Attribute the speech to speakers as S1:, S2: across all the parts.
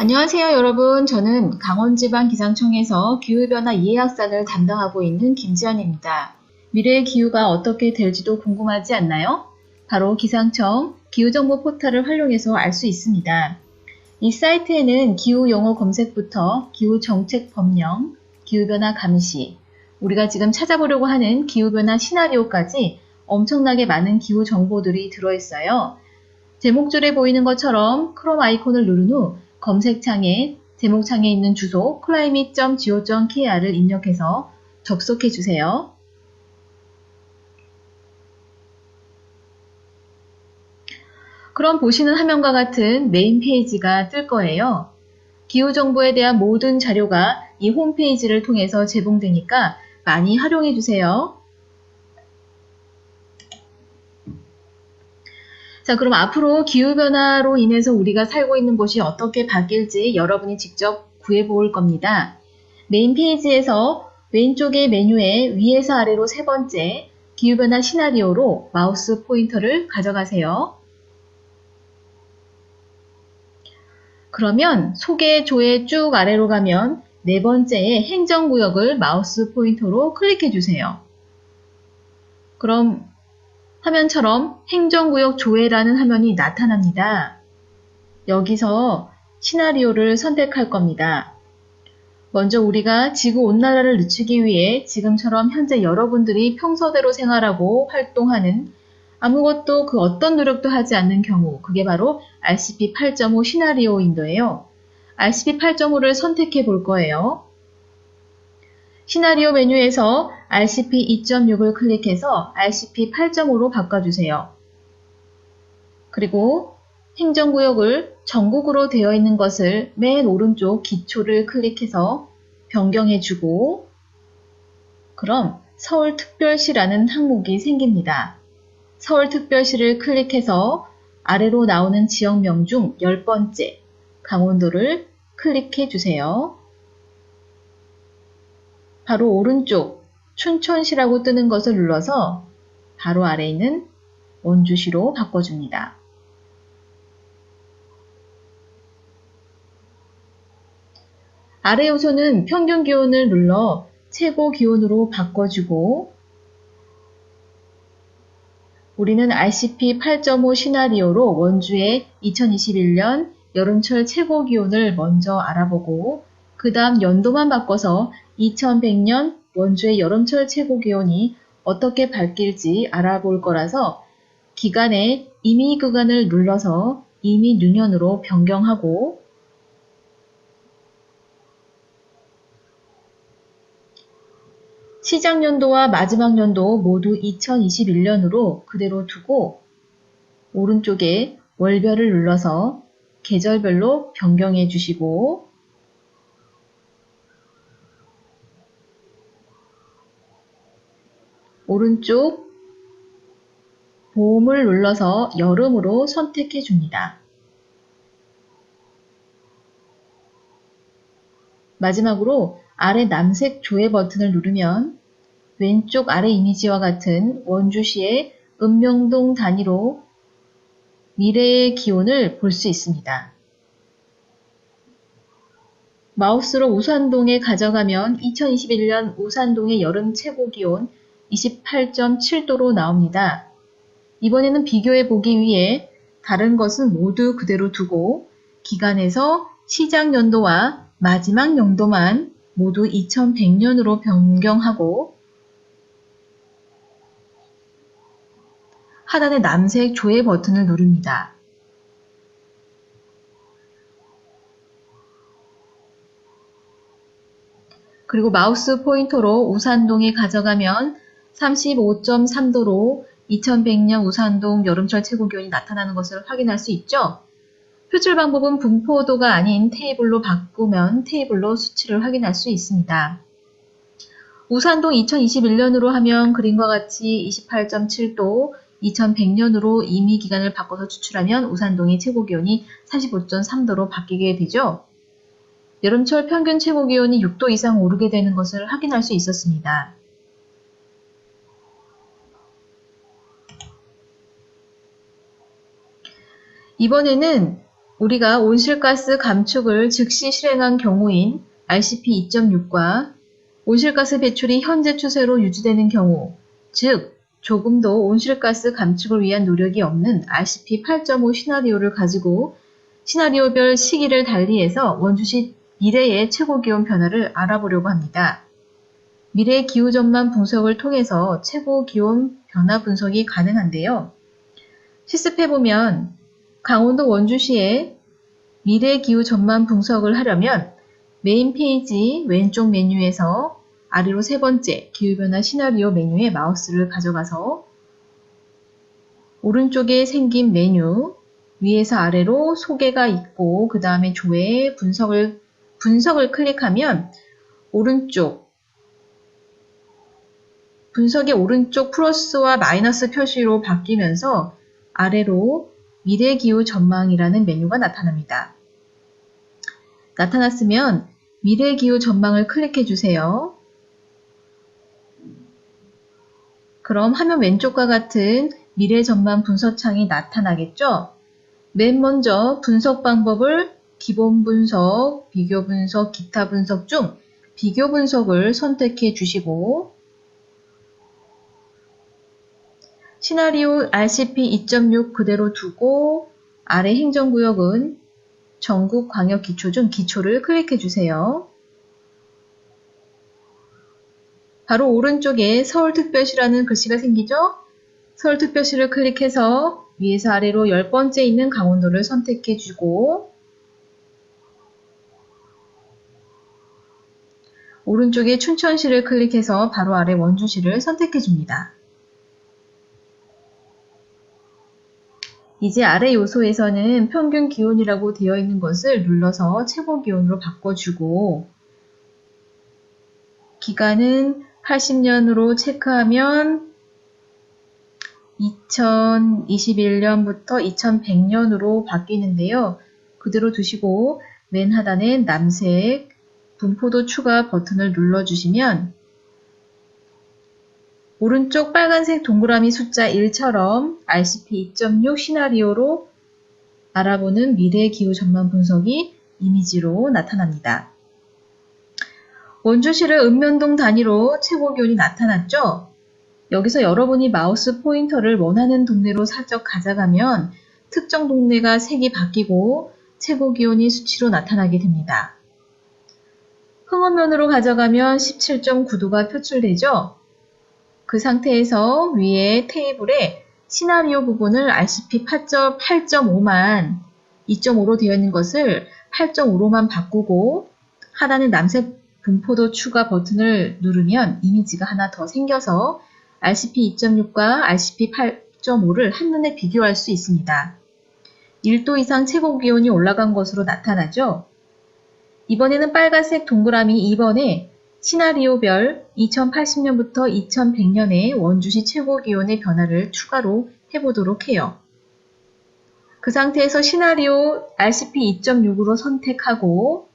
S1: 안녕하세요, 여러분. 저는 강원지방기상청에서 기후변화 이해학산을 담당하고 있는 김지연입니다. 미래의 기후가 어떻게 될지도 궁금하지 않나요? 바로 기상청 기후정보 포털을 활용해서 알 수 있습니다. 이 사이트에는 기후용어 검색부터 기후정책 법령, 기후변화 감시, 우리가 지금 찾아보려고 하는 기후변화 시나리오까지 엄청나게 많은 기후 정보들이 들어있어요. 제목줄에 보이는 것처럼 크롬 아이콘을 누른 후 검색창에 제목창에 있는 주소 climate.go.kr을 입력해서 접속해 주세요. 그럼 보시는 화면과 같은 메인 페이지가 뜰 거예요. 기후정보에 대한 모든 자료가 이 홈페이지를 통해서 제공되니까 많이 활용해 주세요. 자, 그럼 앞으로 기후변화로 인해서 우리가 살고 있는 곳이 어떻게 바뀔지 여러분이 직접 구해볼 겁니다. 메인 페이지에서 왼쪽의 메뉴에 위에서 아래로 세 번째 기후변화 시나리오로 마우스 포인터를 가져가세요. 그러면 소개조에 쭉 아래로 가면 네 번째의 행정구역을 마우스 포인터로 클릭해 주세요. 그럼 화면처럼 행정구역 조회라는 화면이 나타납니다. 여기서 시나리오를 선택할 겁니다. 먼저 우리가 지구온난화를 늦추기 위해 지금처럼 현재 여러분들이 평소대로 생활하고 활동하는 아무것도 그 어떤 노력도 하지 않는 경우, 그게 바로 RCP 8.5 시나리오인데요. RCP 8.5를 선택해 볼 거예요. 시나리오 메뉴에서 RCP 2.6을 클릭해서 RCP 8.5로 바꿔주세요. 그리고 행정구역을 전국으로 되어 있는 것을 맨 오른쪽 기초를 클릭해서 변경해주고, 그럼 서울특별시라는 항목이 생깁니다. 서울특별시를 클릭해서 아래로 나오는 지역명 중 10번째 강원도를 클릭해 주세요. 바로 오른쪽 춘천시라고 뜨는 것을 눌러서 바로 아래에 있는 원주시로 바꿔줍니다. 아래 요소는 평균 기온을 눌러 최고 기온으로 바꿔주고, 우리는 RCP 8.5 시나리오로 원주의 2021년 여름철 최고 기온을 먼저 알아보고, 그 다음 연도만 바꿔서 2100년 원주의 여름철 최고 기온이 어떻게 바뀔지 알아볼 거라서 기간에 임의 구간을 눌러서 임의 능년으로 변경하고, 시작 연도와 마지막 연도 모두 2021년으로 그대로 두고 오른쪽에 월별을 눌러서 계절별로 변경해 주시고, 오른쪽 봄을 눌러서 여름으로 선택해 줍니다. 마지막으로 아래 남색 조회 버튼을 누르면 왼쪽 아래 이미지와 같은 원주시의 읍명동 단위로 미래의 기온을 볼 수 있습니다. 마우스로 우산동에 가져가면 2021년 우산동의 여름 최고 기온 28.7도로 나옵니다. 이번에는 비교해 보기 위해 다른 것은 모두 그대로 두고 기간에서 시작 연도와 마지막 연도만 모두 2100년으로 변경하고 하단의 남색 조회 버튼을 누릅니다. 그리고 마우스 포인터로 우산동에 가져가면 35.3도로 2100년 우산동 여름철 최고기온이 나타나는 것을 확인할 수 있죠. 표출 방법은 분포도가 아닌 테이블로 바꾸면 테이블로 수치를 확인할 수 있습니다. 우산동 2021년으로 하면 그림과 같이 28.7도, 2100년으로 임의 기간을 바꿔서 추출하면 우산동의 최고기온이 35.3도로 바뀌게 되죠. 여름철 평균 최고기온이 6도 이상 오르게 되는 것을 확인할 수 있었습니다. 이번에는 우리가 온실가스 감축을 즉시 실행한 경우인 RCP 2.6과 온실가스 배출이 현재 추세로 유지되는 경우, 즉 조금도 온실가스 감축을 위한 노력이 없는 RCP 8.5 시나리오를 가지고 시나리오별 시기를 달리해서 원주시 미래의 최고기온 변화를 알아보려고 합니다. 미래 기후 전망 분석을 통해서 최고기온 변화 분석이 가능한데요. 실습해보면 강원도 원주시의 미래 기후 전망 분석을 하려면 메인 페이지 왼쪽 메뉴에서 아래로 세 번째 기후변화 시나리오 메뉴에 마우스를 가져가서 오른쪽에 생긴 메뉴 위에서 아래로 소개가 있고 그 다음에 조회 분석을 클릭하면 분석의 오른쪽 플러스와 마이너스 표시로 바뀌면서 아래로 미래기후 전망이라는 메뉴가 나타납니다. 나타났으면 미래기후 전망을 클릭해 주세요. 그럼 화면 왼쪽과 같은 미래 전망 분석창이 나타나겠죠? 맨 먼저 분석 방법을 기본 분석, 비교 분석, 기타 분석 중 비교 분석을 선택해 주시고 시나리오 RCP 2.6 그대로 두고 아래 행정구역은 전국 광역 기초 중 기초를 클릭해 주세요. 바로 오른쪽에 서울특별시라는 글씨가 생기죠? 서울특별시를 클릭해서 위에서 아래로 10번째 있는 강원도를 선택해 주고 오른쪽에 춘천시를 클릭해서 바로 아래 원주시를 선택해 줍니다. 이제 아래 요소에서는 평균 기온이라고 되어 있는 것을 눌러서 최고 기온으로 바꿔주고 기간은 80년으로 체크하면 2021년부터 2100년으로 바뀌는데요. 그대로 두시고 맨 하단에 남색 분포도 추가 버튼을 눌러주시면 오른쪽 빨간색 동그라미 숫자 1처럼 RCP 2.6 시나리오로 알아보는 미래 기후 전망 분석이 이미지로 나타납니다. 원주시를 읍면동 단위로 최고 기온이 나타났죠? 여기서 여러분이 마우스 포인터를 원하는 동네로 살짝 가져가면 특정 동네가 색이 바뀌고 최고 기온이 수치로 나타나게 됩니다. 흥원면으로 가져가면 17.9도가 표출되죠? 그 상태에서 위에 테이블에 시나리오 부분을 RCP 8.5만 2.5로 되어 있는 것을 8.5로만 바꾸고 하단에 남색 분포도 추가 버튼을 누르면 이미지가 하나 더 생겨서 RCP 2.6과 RCP 8.5를 한눈에 비교할 수 있습니다. 1도 이상 최고 기온이 올라간 것으로 나타나죠? 이번에는 빨간색 동그라미 2번에 시나리오별 2080년부터 2100년의 원주시 최고기온의 변화를 추가로 해보도록 해요. 그 상태에서 시나리오 RCP 2.6으로 선택하고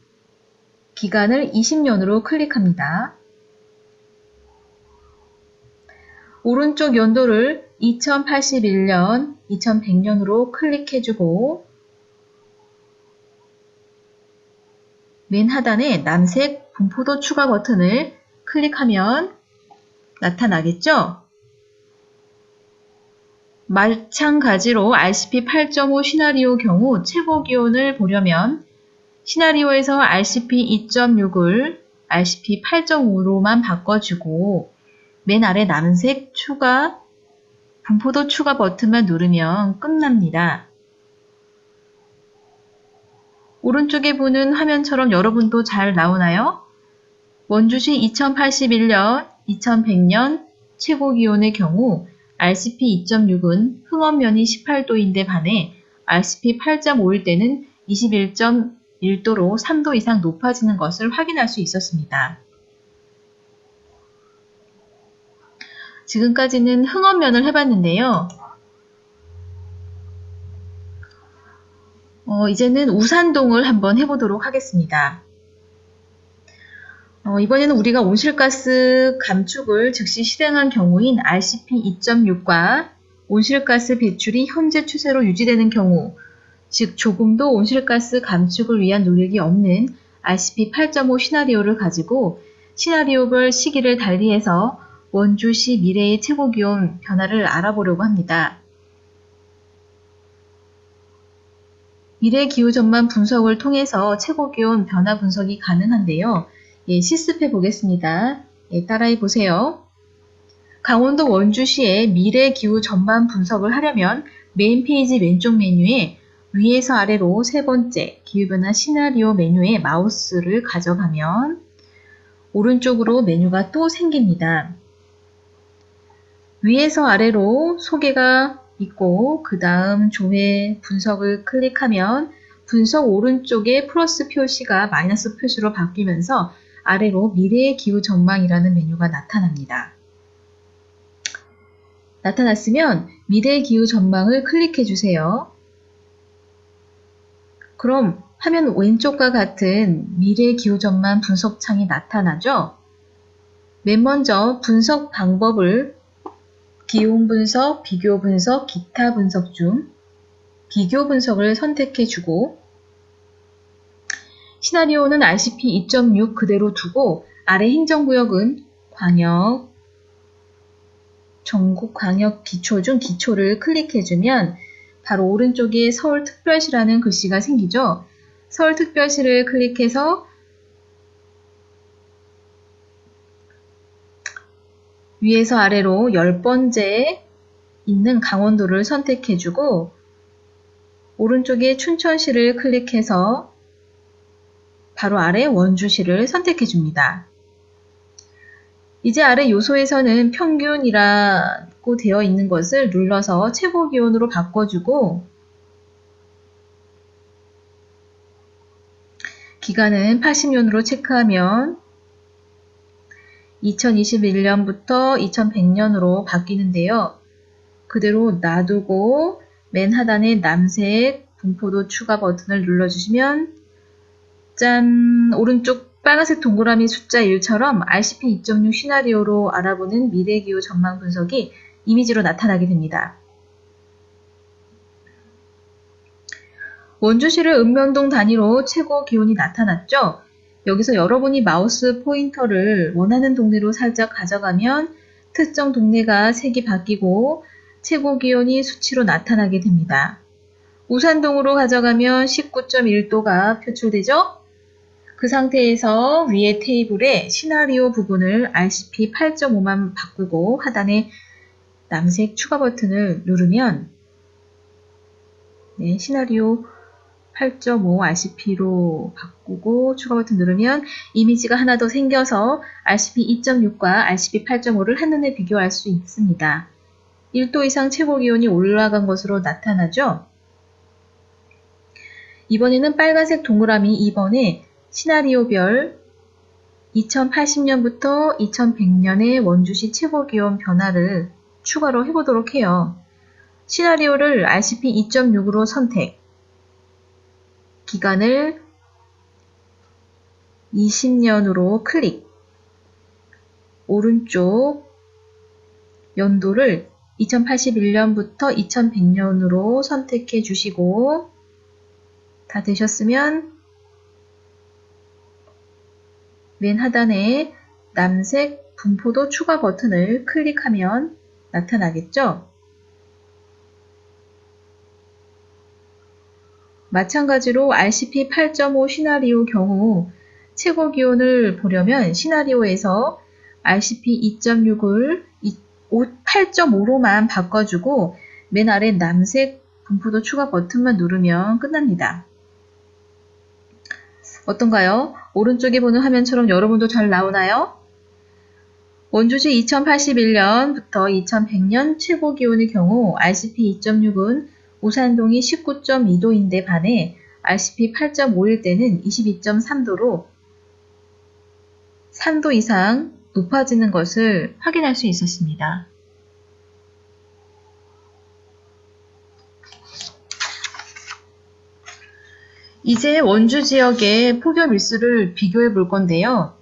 S1: 기간을 20년으로 클릭합니다. 오른쪽 연도를 2081년, 2100년으로 클릭해주고 맨 하단에 남색 분포도 추가 버튼을 클릭하면 나타나겠죠? 마찬가지로 RCP 8.5 시나리오 경우 최고 기온을 보려면 시나리오에서 RCP 2.6을 RCP 8.5로만 바꿔주고 맨 아래 남색 분포도 추가 버튼만 누르면 끝납니다. 오른쪽에 보는 화면처럼 여러분도 잘 나오나요? 원주시 2081년, 2100년 최고기온의 경우 RCP 2.6은 흥원면이 18도인데 반해 RCP 8.5일 때는 21.1도로 3도 이상 높아지는 것을 확인할 수 있었습니다. 지금까지는 흥원면을 해봤는데요. 이제는 우산동을 한번 해보도록 하겠습니다. 이번에는 우리가 온실가스 감축을 즉시 실행한 경우인 RCP 2.6과 온실가스 배출이 현재 추세로 유지되는 경우, 즉 조금도 온실가스 감축을 위한 노력이 없는 RCP 8.5 시나리오를 가지고 시나리오별 시기를 달리해서 원주시 미래의 최고기온 변화를 알아보려고 합니다. 미래 기후전망 분석을 통해서 최고기온 변화 분석이 가능한데요. 실습해 보겠습니다. 따라해 보세요. 강원도 원주시의 미래 기후 전망 분석을 하려면 메인 페이지 왼쪽 메뉴에 위에서 아래로 세 번째 기후변화 시나리오 메뉴에 마우스를 가져가면 오른쪽으로 메뉴가 또 생깁니다. 위에서 아래로 소개가 있고 그 다음 조회 분석을 클릭하면 분석 오른쪽에 플러스 표시가 마이너스 표시로 바뀌면서 아래로 미래의 기후 전망이라는 메뉴가 나타납니다. 나타났으면 미래의 기후 전망을 클릭해 주세요. 그럼 화면 왼쪽과 같은 미래 기후 전망 분석 창이 나타나죠? 맨 먼저 분석 방법을 기온 분석, 비교 분석, 기타 분석 중 비교 분석을 선택해 주고 시나리오는 RCP 2.6 그대로 두고 아래 행정구역은 광역, 전국 광역 기초 중 기초를 클릭해 주면 바로 오른쪽에 서울특별시라는 글씨가 생기죠. 서울특별시를 클릭해서 위에서 아래로 10번째 있는 강원도를 선택해주고 오른쪽에 춘천시를 클릭해서 바로 아래 원주시를 선택해줍니다. 이제 아래 요소에서는 평균이라고 되어 있는 것을 눌러서 최고기온으로 바꿔주고 기간은 80년으로 체크하면 2021년부터 2100년으로 바뀌는데요. 그대로 놔두고 맨 하단에 남색 분포도 추가 버튼을 눌러주시면 짠! 오른쪽 빨간색 동그라미 숫자 1처럼 RCP 2.6 시나리오로 알아보는 미래기후 전망 분석이 이미지로 나타나게 됩니다. 원주시를 읍면동 단위로 최고 기온이 나타났죠? 여기서 여러분이 마우스 포인터를 원하는 동네로 살짝 가져가면 특정 동네가 색이 바뀌고 최고 기온이 수치로 나타나게 됩니다. 우산동으로 가져가면 19.1도가 표출되죠? 그 상태에서 위에 테이블에 시나리오 부분을 RCP 8.5만 바꾸고 하단에 남색 추가 버튼을 누르면 시나리오 8.5 RCP로 바꾸고 추가 버튼 누르면 이미지가 하나 더 생겨서 RCP 2.6과 RCP 8.5를 한눈에 비교할 수 있습니다. 1도 이상 최고기온이 올라간 것으로 나타나죠? 이번에는 빨간색 동그라미 2번에 시나리오별 2080년부터 2100년의 원주시 최고기온 변화를 추가로 해보도록 해요. 시나리오를 RCP 2.6으로 선택, 기간을 20년으로 클릭, 오른쪽 연도를 2081년부터 2100년으로 선택해 주시고 다 되셨으면 맨 하단에 남색 분포도 추가 버튼을 클릭하면 나타나겠죠? 마찬가지로 RCP 8.5 시나리오 경우 최고 기온을 보려면 시나리오에서 RCP 2.6을 8.5로만 바꿔주고 맨 아래 남색 분포도 추가 버튼만 누르면 끝납니다. 어떤가요? 오른쪽에 보는 화면처럼 여러분도 잘 나오나요? 원주시 2081년부터 2100년 최고 기온의 경우 RCP 2.6은 우산동이 19.2도인데 반해 RCP 8.5일 때는 22.3도로 3도 이상 높아지는 것을 확인할 수 있었습니다. 이제 원주 지역의 폭염 일수를 비교해 볼 건데요.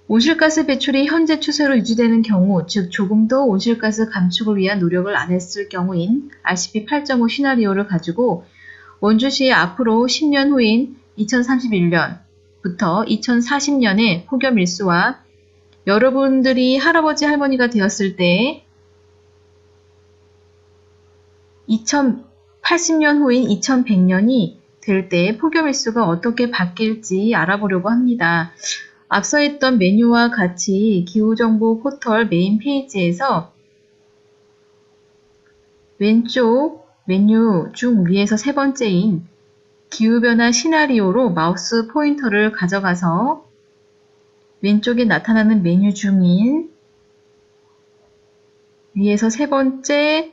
S1: 온실가스 배출이 현재 추세로 유지되는 경우, 즉 조금 더 온실가스 감축을 위한 노력을 안 했을 경우인 RCP 8.5 시나리오를 가지고 원주시의 앞으로 10년 후인 2031년부터 2040년의 폭염 일수와 여러분들이 할아버지 할머니가 되었을 때 2080년 후인 2100년이 될 때 폭염 일수가 어떻게 바뀔지 알아보려고 합니다. 앞서 했던 메뉴와 같이 기후정보 포털 메인 페이지에서 왼쪽 메뉴 중 위에서 세 번째인 기후변화 시나리오로 마우스 포인터를 가져가서 왼쪽에 나타나는 메뉴 중인 위에서 세 번째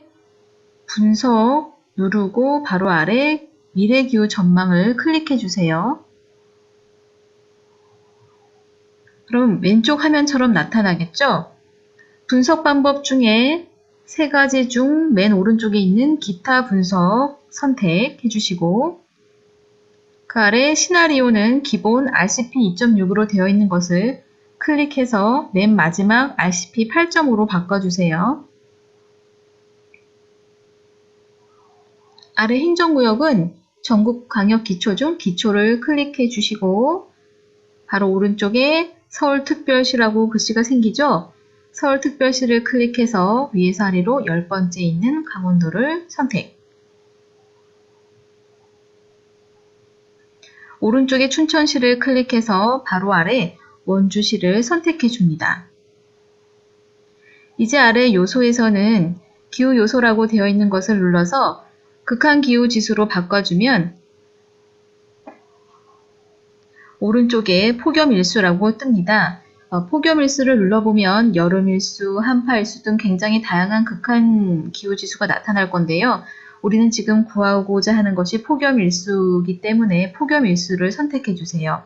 S1: 분석 누르고 바로 아래 미래기후 전망을 클릭해 주세요. 그럼 왼쪽 화면처럼 나타나겠죠? 분석 방법 중에 세 가지 중 맨 오른쪽에 있는 기타 분석 선택해 주시고 그 아래 시나리오는 기본 RCP 2.6으로 되어 있는 것을 클릭해서 맨 마지막 RCP 8.5로 바꿔주세요. 아래 행정구역은 전국광역기초 중 기초를 클릭해 주시고 바로 오른쪽에 서울특별시라고 글씨가 생기죠? 서울특별시를 클릭해서 위에서 아래로 10번째 있는 강원도를 선택. 오른쪽에 춘천시를 클릭해서 바로 아래 원주시를 선택해 줍니다. 이제 아래 요소에서는 기후 요소라고 되어 있는 것을 눌러서 극한기후 지수로 바꿔주면 오른쪽에 폭염일수라고 뜹니다. 폭염일수를 눌러보면 여름일수, 한파일수 등 굉장히 다양한 극한기후지수가 나타날 건데요. 우리는 지금 구하고자 하는 것이 폭염일수이기 때문에 폭염일수를 선택해 주세요.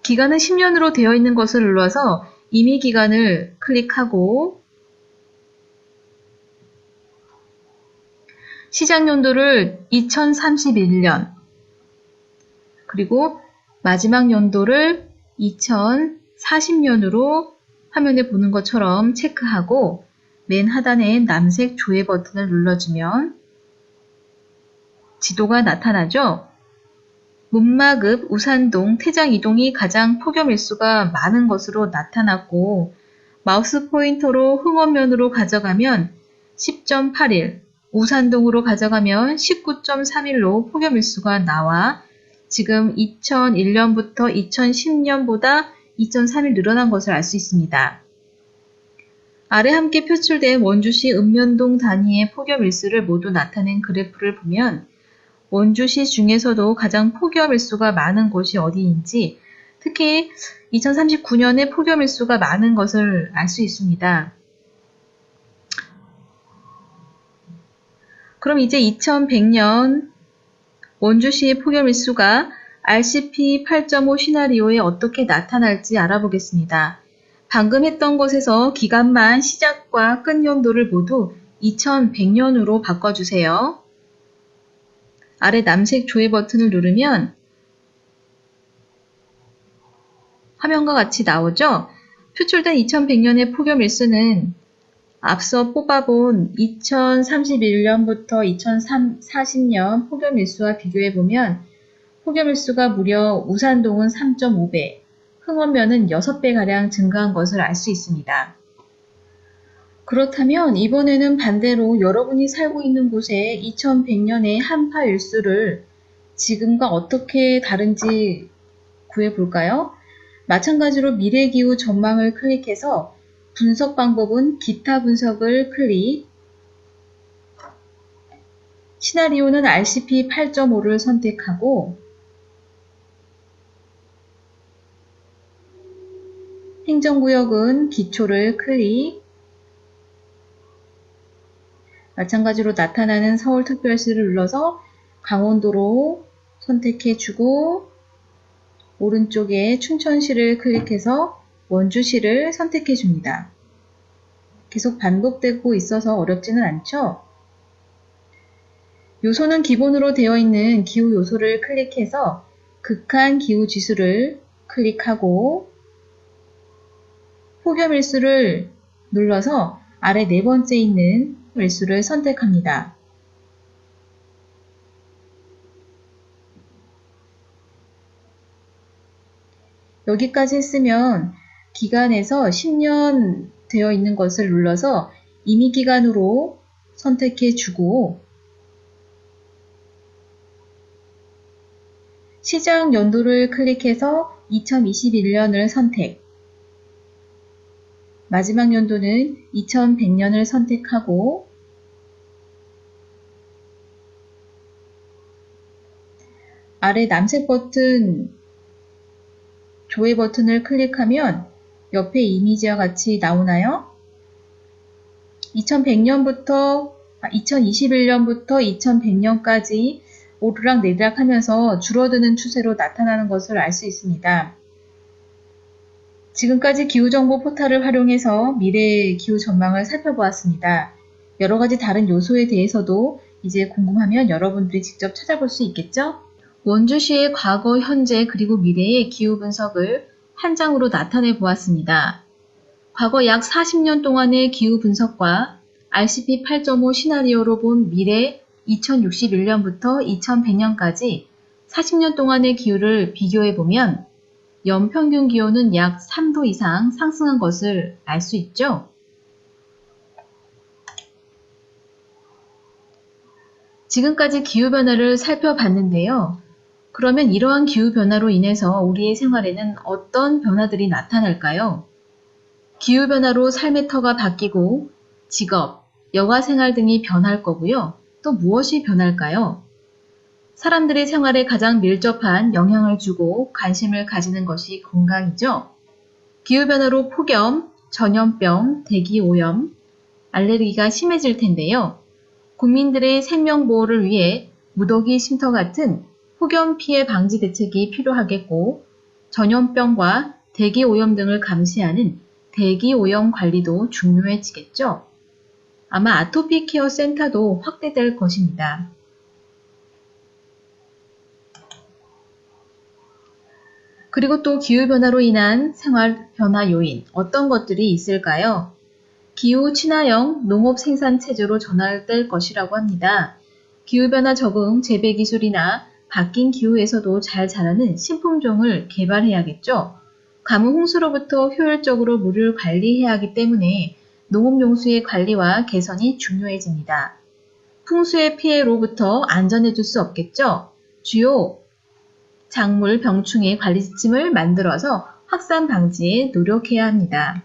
S1: 기간은 10년으로 되어 있는 것을 눌러서 임의 기간을 클릭하고 시작 연도를 2031년 그리고 마지막 연도를 2040년으로 화면에 보는 것처럼 체크하고 맨 하단에 남색 조회 버튼을 눌러주면 지도가 나타나죠? 문마급, 우산동, 태장이동이 가장 폭염일수가 많은 것으로 나타났고 마우스 포인터로 흥원면으로 가져가면 10.81, 우산동으로 가져가면 19.31로 폭염일수가 나와 지금 2001년부터 2010년보다 2.3일 늘어난 것을 알 수 있습니다. 아래 함께 표출된 원주시 읍면동 단위의 폭염일수를 모두 나타낸 그래프를 보면 원주시 중에서도 가장 폭염일수가 많은 곳이 어디인지 특히 2039년에 폭염일수가 많은 것을 알 수 있습니다. 그럼 이제 2100년 원주시의 폭염일수가 RCP 8.5 시나리오에 어떻게 나타날지 알아보겠습니다. 방금 했던 것에서 기간만 시작과 끝 연도를 모두 2100년으로 바꿔주세요. 아래 남색 조회 버튼을 누르면 화면과 같이 나오죠? 표출된 2100년의 폭염일수는 앞서 뽑아본 2031년부터 2040년 폭염일수와 비교해보면 폭염일수가 무려 우산동은 3.5배, 흥원면은 6배가량 증가한 것을 알 수 있습니다. 그렇다면 이번에는 반대로 여러분이 살고 있는 곳의 2100년의 한파일수를 지금과 어떻게 다른지 구해볼까요? 마찬가지로 미래기후 전망을 클릭해서 분석 방법은 기타 분석을 클릭, 시나리오는 RCP 8.5를 선택하고 행정구역은 기초를 클릭, 마찬가지로 나타나는 서울특별시를 눌러서 강원도로 선택해주고 오른쪽에 춘천시를 클릭해서 원주시를 선택해줍니다. 계속 반복되고 있어서 어렵지는 않죠? 요소는 기본으로 되어 있는 기후 요소를 클릭해서 극한 기후 지수를 클릭하고 폭염일수를 눌러서 아래 네 번째 있는 일수를 선택합니다. 여기까지 했으면 기간에서 10년 되어 있는 것을 눌러서 임의 기간으로 선택해 주고 시작 연도를 클릭해서 2021년을 선택, 마지막 연도는 2100년을 선택하고 아래 남색 버튼 조회 버튼을 클릭하면 옆에 이미지와 같이 나오나요? 2021년부터 2100년까지 오르락 내리락 하면서 줄어드는 추세로 나타나는 것을 알 수 있습니다. 지금까지 기후정보 포탈을 활용해서 미래의 기후 전망을 살펴보았습니다. 여러 가지 다른 요소에 대해서도 이제 궁금하면 여러분들이 직접 찾아볼 수 있겠죠? 원주시의 과거, 현재, 그리고 미래의 기후 분석을 한 장으로 나타내 보았습니다. 과거 약 40년 동안의 기후 분석과 RCP 8.5 시나리오로 본 미래 2061년부터 2100년까지 40년 동안의 기후를 비교해보면 연평균 기온은 약 3도 이상 상승한 것을 알 수 있죠. 지금까지 기후변화를 살펴봤는데요. 그러면 이러한 기후변화로 인해서 우리의 생활에는 어떤 변화들이 나타날까요? 기후변화로 삶의 터가 바뀌고 직업, 여가생활 등이 변할 거고요. 또 무엇이 변할까요? 사람들의 생활에 가장 밀접한 영향을 주고 관심을 가지는 것이 건강이죠. 기후변화로 폭염, 전염병, 대기오염, 알레르기가 심해질 텐데요. 국민들의 생명보호를 위해 무더기 쉼터 같은 폭염 피해 방지 대책이 필요하겠고 전염병과 대기오염 등을 감시하는 대기오염 관리도 중요해지겠죠. 아마 아토피 케어 센터도 확대될 것입니다. 그리고 또 기후변화로 인한 생활 변화 요인, 어떤 것들이 있을까요? 기후 친화형 농업 생산 체제로 전환될 것이라고 합니다. 기후변화 적응 재배 기술이나 바뀐 기후에서도 잘 자라는 신품종을 개발해야겠죠. 가뭄 홍수로부터 효율적으로 물을 관리해야 하기 때문에 농업용수의 관리와 개선이 중요해집니다. 풍수의 피해로부터 안전해줄 수 없겠죠. 주요 작물 병충해 관리 지침을 만들어서 확산 방지에 노력해야 합니다.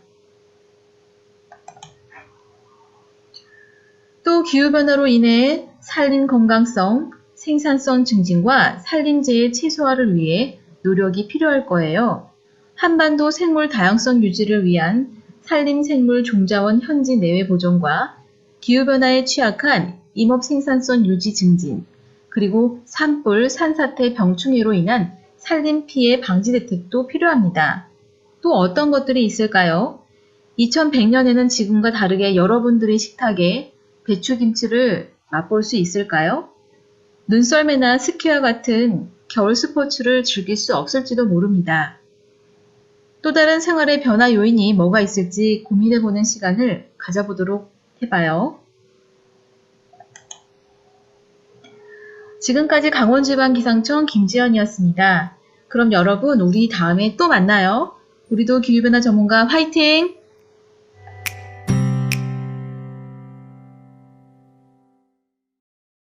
S1: 또 기후변화로 인해 산림 건강성, 생산성 증진과 산림재해 최소화를 위해 노력이 필요할 거예요. 한반도 생물 다양성 유지를 위한 산림생물 종자원 현지 내외 보존과 기후변화에 취약한 임업 생산성 유지 증진, 그리고 산불, 산사태, 병충해로 인한 산림 피해 방지 대책도 필요합니다. 또 어떤 것들이 있을까요? 2100년에는 지금과 다르게 여러분들의 식탁에 배추김치를 맛볼 수 있을까요? 눈썰매나 스키와 같은 겨울 스포츠를 즐길 수 없을지도 모릅니다. 또 다른 생활의 변화 요인이 뭐가 있을지 고민해보는 시간을 가져보도록 해봐요. 지금까지 강원지방기상청 김지연이었습니다. 그럼 여러분, 우리 다음에 또 만나요. 우리도 기후변화 전문가 화이팅!